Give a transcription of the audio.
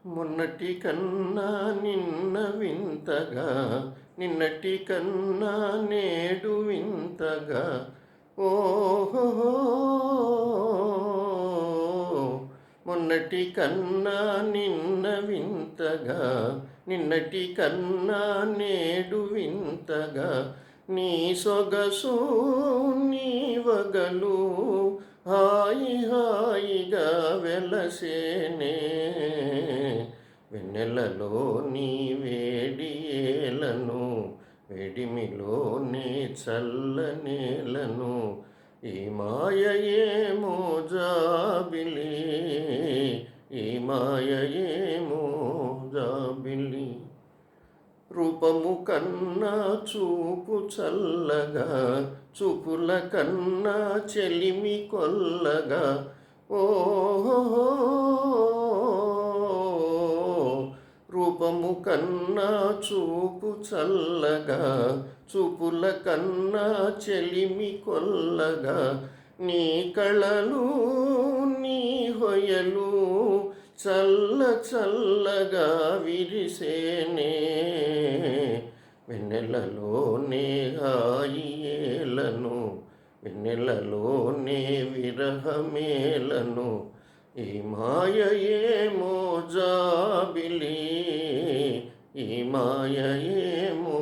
మొన్నటి కన్నా నిన్న వింతగా, నిన్నటి కన్నా నేడు వింతగా. ఓహో, మొన్నటి కన్నా నిన్న వింతగా, నిన్నటి కన్నా నేడు వింతగా. నీ సొగసు నీ వగలు హాయి హాయిగా వెలసేనే. వెన్నెలలో నీ వేడియేలను, వేడిమిలోనే చల్లనేలను. ఈ మాయ ఏమో జాబిలి, ఈ మాయ ఏమో జాబిలి. రూపము కన్నా చూపు చల్లగా, చూపుల కన్నా చెలిమి కొల్లగా. ఓహో, రూపము కన్నా చూపు చల్లగా, చూపుల కన్నా చెలిమి కొల్లగా. నీ కళలు నీ హొయలు చల్ల చల్లగా విరిసేనే. వెన్నెలలోనే హాయియేలను, వెన్నెలలోనే విరహమేలను. ఈ మాయ ఏమో జాబిలి, ఈ మాయ ఏమో